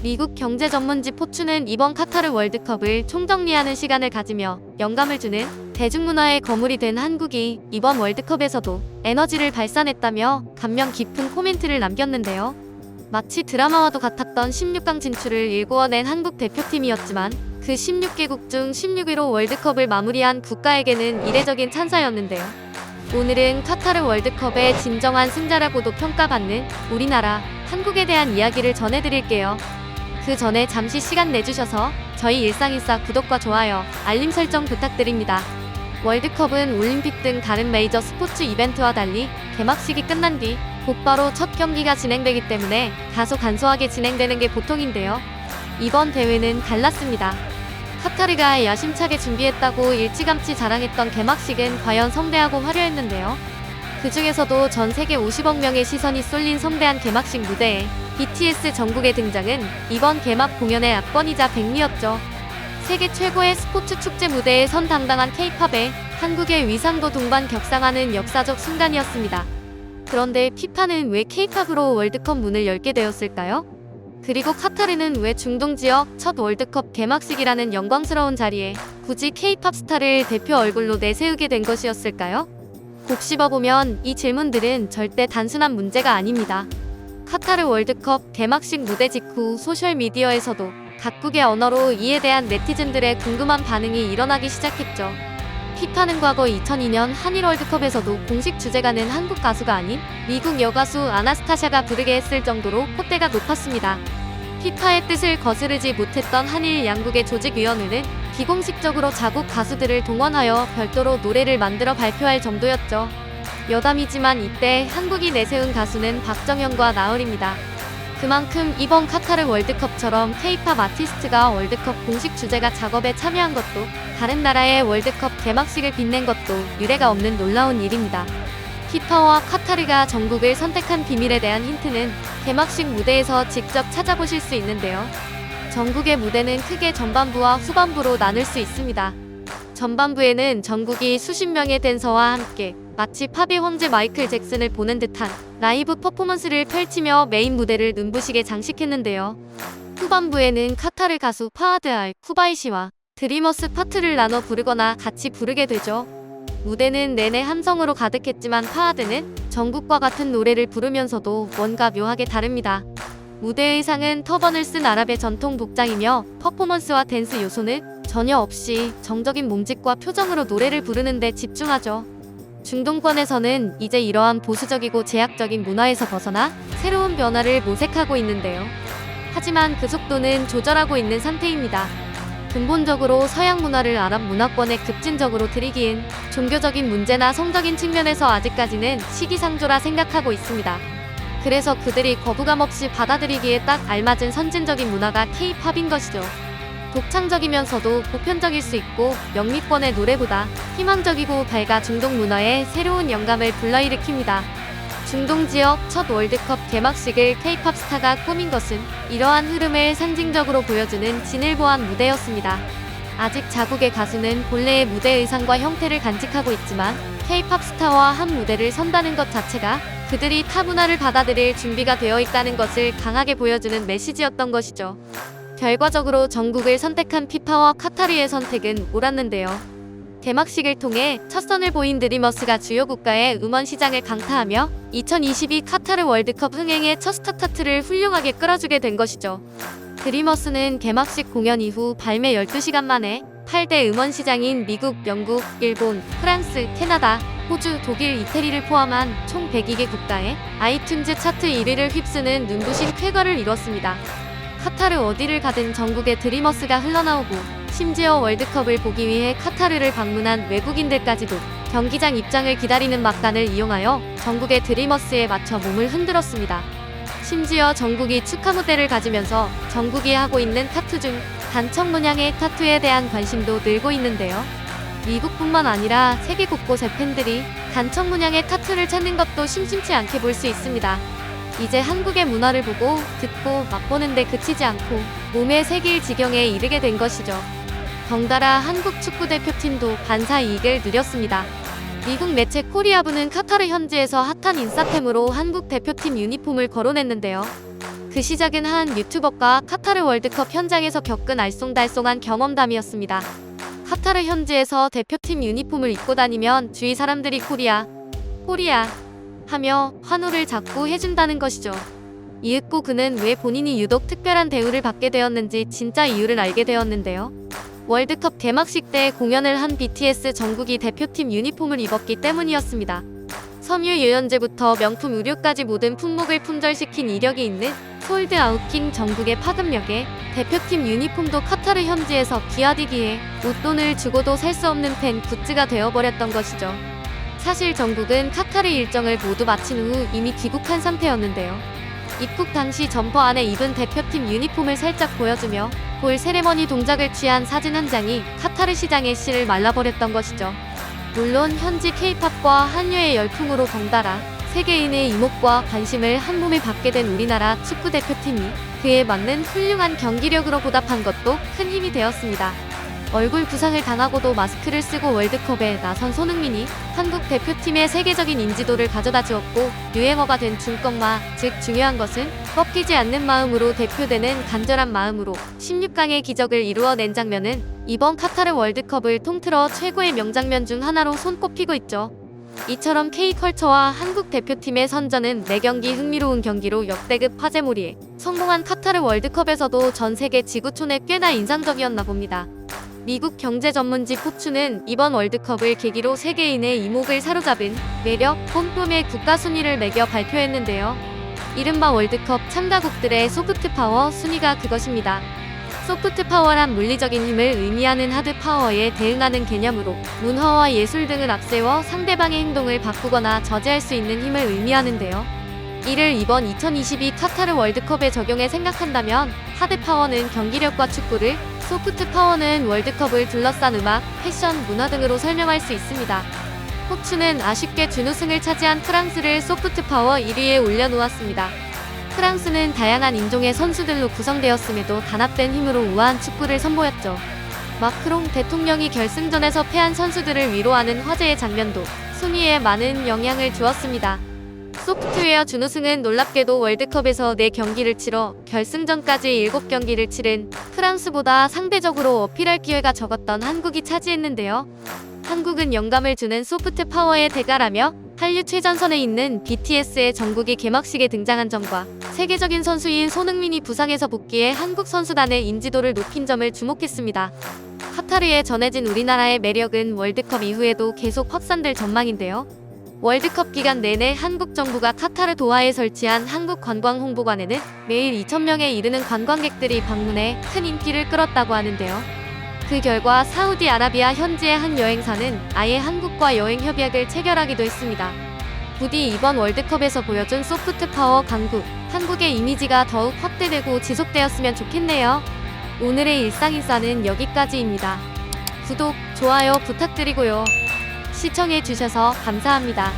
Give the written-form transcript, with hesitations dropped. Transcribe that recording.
미국 경제 전문지 포춘은 이번 카타르 월드컵을 총정리하는 시간을 가지며 영감을 주는 대중문화의 거물이 된 한국이 이번 월드컵에서도 에너지를 발산했다며 감명 깊은 코멘트를 남겼는데요. 마치 드라마와도 같았던 16강 진출을 일구어낸 한국 대표팀이었지만 그 16개국 중 16위로 월드컵을 마무리한 국가에게는 이례적인 찬사였는데요. 오늘은 카타르 월드컵의 진정한 승자라고도 평가받는 우리나라, 한국에 대한 이야기를 전해드릴게요. 그 전에 잠시 시간 내주셔서 저희 일상일사 구독과 좋아요, 알림 설정 부탁드립니다. 월드컵은 올림픽 등 다른 메이저 스포츠 이벤트와 달리 개막식이 끝난 뒤 곧바로 첫 경기가 진행되기 때문에 다소 간소하게 진행되는 게 보통인데요. 이번 대회는 달랐습니다. 카타르가 야심차게 준비했다고 일찌감치 자랑했던 개막식은 과연 성대하고 화려했는데요. 그 중에서도 전 세계 50억 명의 시선이 쏠린 성대한 개막식 무대에 BTS 정국의 등장은 이번 개막 공연의 압권이자 백미였죠. 세계 최고의 스포츠 축제 무대에 선 당당한 K-팝에 한국의 위상도 동반 격상하는 역사적 순간이었습니다. 그런데 피파는 왜 K-팝으로 월드컵 문을 열게 되었을까요? 그리고 카타르는 왜 중동 지역 첫 월드컵 개막식이라는 영광스러운 자리에 굳이 K-팝 스타를 대표 얼굴로 내세우게 된 것이었을까요? 곱씹어보면 이 질문들은 절대 단순한 문제가 아닙니다. 카타르 월드컵 개막식 무대 직후 소셜미디어에서도 각국의 언어로 이에 대한 네티즌들의 궁금한 반응이 일어나기 시작했죠. 피파는 과거 2002년 한일 월드컵에서도 공식 주제가는 한국 가수가 아닌 미국 여가수 아나스타샤가 부르게 했을 정도로 콧대가 높았습니다. 피파의 뜻을 거스르지 못했던 한일 양국의 조직위원회는 비공식적으로 자국 가수들을 동원하여 별도로 노래를 만들어 발표할 정도였죠. 여담이지만 이때 한국이 내세운 가수는 박정현과 나얼입니다. 그만큼 이번 카타르 월드컵처럼 K-팝 아티스트가 월드컵 공식 주제가 작업에 참여한 것도 다른 나라의 월드컵 개막식을 빛낸 것도 유례가 없는 놀라운 일입니다. 피파와 카타르가 정국을 선택한 비밀에 대한 힌트는 개막식 무대에서 직접 찾아보실 수 있는데요. 정국의 무대는 크게 전반부와 후반부로 나눌 수 있습니다. 전반부에는 정국이 수십 명의 댄서와 함께 마치 팝의 황제 마이클 잭슨을 보는 듯한 라이브 퍼포먼스를 펼치며 메인 무대를 눈부시게 장식했는데요. 후반부에는 카타르 가수 파하드 알 쿠바이시와 드리머스 파트를 나눠 부르거나 같이 부르게 되죠. 무대는 내내 함성으로 가득했지만 파하드는 정국과 같은 노래를 부르면서도 뭔가 묘하게 다릅니다. 무대 의상은 터번을 쓴 아랍의 전통 복장이며 퍼포먼스와 댄스 요소는 전혀 없이 정적인 몸짓과 표정으로 노래를 부르는 데 집중하죠. 중동권에서는 이제 이러한 보수적이고 제약적인 문화에서 벗어나 새로운 변화를 모색하고 있는데요. 하지만 그 속도는 조절하고 있는 상태입니다. 근본적으로 서양 문화를 아랍 문화권에 급진적으로 들이기엔 종교적인 문제나 성적인 측면에서 아직까지는 시기상조라 생각하고 있습니다. 그래서 그들이 거부감 없이 받아들이기에 딱 알맞은 선진적인 문화가 K-팝인 것이죠. 독창적이면서도 보편적일 수 있고 영미권의 노래보다 희망적이고 밝아 중동 문화에 새로운 영감을 불러일으킵니다. 중동 지역 첫 월드컵 개막식을 K-팝 스타가 꾸민 것은 이러한 흐름을 상징적으로 보여주는 진일보한 무대였습니다. 아직 자국의 가수는 본래의 무대 의상과 형태를 간직하고 있지만 K-팝 스타와 한 무대를 선다는 것 자체가 그들이 타 문화를 받아들일 준비가 되어 있다는 것을 강하게 보여주는 메시지였던 것이죠. 결과적으로 정국을 선택한 피파와 카타르의 선택은 옳았는데요. 개막식을 통해 첫 선을 보인 드리머스가 주요 국가의 음원 시장을 강타하며 2022 카타르 월드컵 흥행의 첫 스타트를 훌륭하게 끌어주게 된 것이죠. 드리머스는 개막식 공연 이후 발매 12시간 만에 8대 음원 시장인 미국, 영국, 일본, 프랑스, 캐나다, 호주, 독일, 이태리를 포함한 총 102개 국가의 아이튠즈 차트 1위를 휩쓰는 눈부신 쾌거를 이뤘습니다. 카타르 어디를 가든 전국에 드리머스가 흘러나오고 심지어 월드컵을 보기 위해 카타르를 방문한 외국인들까지도 경기장 입장을 기다리는 막간을 이용하여 전국의 드리머스에 맞춰 몸을 흔들었습니다. 심지어 전국이 축하 무대를 가지면서 전국이 하고 있는 타투 중 단청 문양의 타투에 대한 관심도 늘고 있는데요. 미국뿐만 아니라 세계 곳곳의 팬들이 단청 문양의 타투를 찾는 것도 심심치 않게 볼 수 있습니다. 이제 한국의 문화를 보고 듣고 맛보는데 그치지 않고 몸에 새길 지경에 이르게 된 것이죠. 덩달아 한국 축구대표팀도 반사 이익을 누렸습니다. 미국 매체 코리아부는 카타르 현지에서 핫한 인싸템으로 한국 대표팀 유니폼을 거론했는데요. 그 시작은 한 유튜버가 카타르 월드컵 현장에서 겪은 알쏭달쏭한 경험담이었습니다. 카타르 현지에서 대표팀 유니폼을 입고 다니면 주위 사람들이 코리아 하며 환호를 자꾸 해준다는 것이죠. 이윽고 그는 왜 본인이 유독 특별한 대우를 받게 되었는지 진짜 이유를 알게 되었는데요. 월드컵 개막식 때 공연을 한 BTS 정국이 대표팀 유니폼을 입었기 때문이었습니다. 섬유 유연제부터 명품 의류까지 모든 품목을 품절시킨 이력이 있는 솔드아웃 킹 정국의 파급력에 대표팀 유니폼도 카타르 현지에서 기아디기에 웃돈을 주고도 살 수 없는 팬 굿즈가 되어버렸던 것이죠. 사실 정국은 카타르 일정을 모두 마친 후 이미 귀국한 상태였는데요. 입국 당시 점퍼 안에 입은 대표팀 유니폼을 살짝 보여주며 볼 세레머니 동작을 취한 사진 한 장이 카타르 시장의 씨를 말라버렸던 것이죠. 물론 현지 K-팝과 한류의 열풍으로 덩달아 세계인의 이목과 관심을 한몸에 받게 된 우리나라 축구대표팀이 그에 맞는 훌륭한 경기력으로 보답한 것도 큰 힘이 되었습니다. 얼굴 부상을 당하고도 마스크를 쓰고 월드컵에 나선 손흥민이 한국 대표팀의 세계적인 인지도를 가져다 주었고 유행어가 된 중꺾마, 즉 중요한 것은 꺾이지 않는 마음으로 대표되는 간절한 마음으로 16강의 기적을 이루어낸 장면은 이번 카타르 월드컵을 통틀어 최고의 명장면 중 하나로 손꼽히고 있죠. 이처럼 K컬처와 한국 대표팀의 선전은 매경기 흥미로운 경기로 역대급 화제몰이에 성공한 카타르 월드컵에서도 전 세계 지구촌에 꽤나 인상적이었나 봅니다. 미국 경제 전문지 포춘은 이번 월드컵을 계기로 세계인의 이목을 사로잡은 매력, 뽐쁨의 국가 순위를 매겨 발표했는데요. 이른바 월드컵 참가국들의 소프트 파워 순위가 그것입니다. 소프트 파워란 물리적인 힘을 의미하는 하드 파워에 대응하는 개념으로 문화와 예술 등을 앞세워 상대방의 행동을 바꾸거나 저지할 수 있는 힘을 의미하는데요. 이를 이번 2022 카타르 월드컵에 적용해 생각한다면 하드 파워는 경기력과 축구를, 소프트 파워는 월드컵을 둘러싼 음악, 패션, 문화 등으로 설명할 수 있습니다. 포춘은 아쉽게 준우승을 차지한 프랑스를 소프트 파워 1위에 올려놓았습니다. 프랑스는 다양한 인종의 선수들로 구성되었음에도 단합된 힘으로 우아한 축구를 선보였죠. 마크롱 대통령이 결승전에서 패한 선수들을 위로하는 화제의 장면도 순위에 많은 영향을 주었습니다. 소프트웨어 준우승은 놀랍게도 월드컵에서 4경기를 치러 결승전까지 7경기를 치른 프랑스보다 상대적으로 어필할 기회가 적었던 한국이 차지했는데요. 한국은 영감을 주는 소프트 파워의 대가라며 한류 최전선에 있는 BTS의 정국이 개막식에 등장한 점과 세계적인 선수인 손흥민이 부상에서 복귀해 한국 선수단의 인지도를 높인 점을 주목했습니다. 카타르에 전해진 우리나라의 매력은 월드컵 이후에도 계속 확산될 전망인데요. 월드컵 기간 내내 한국 정부가 카타르 도하에 설치한 한국관광홍보관에는 매일 2,000명에 이르는 관광객들이 방문해 큰 인기를 끌었다고 하는데요. 그 결과 사우디아라비아 현지의 한 여행사는 아예 한국과 여행 협약을 체결하기도 했습니다. 부디 이번 월드컵에서 보여준 소프트 파워 강국, 한국의 이미지가 더욱 확대되고 지속되었으면 좋겠네요. 오늘의 일상인싸는 여기까지입니다. 구독, 좋아요 부탁드리고요. 시청해주셔서 감사합니다.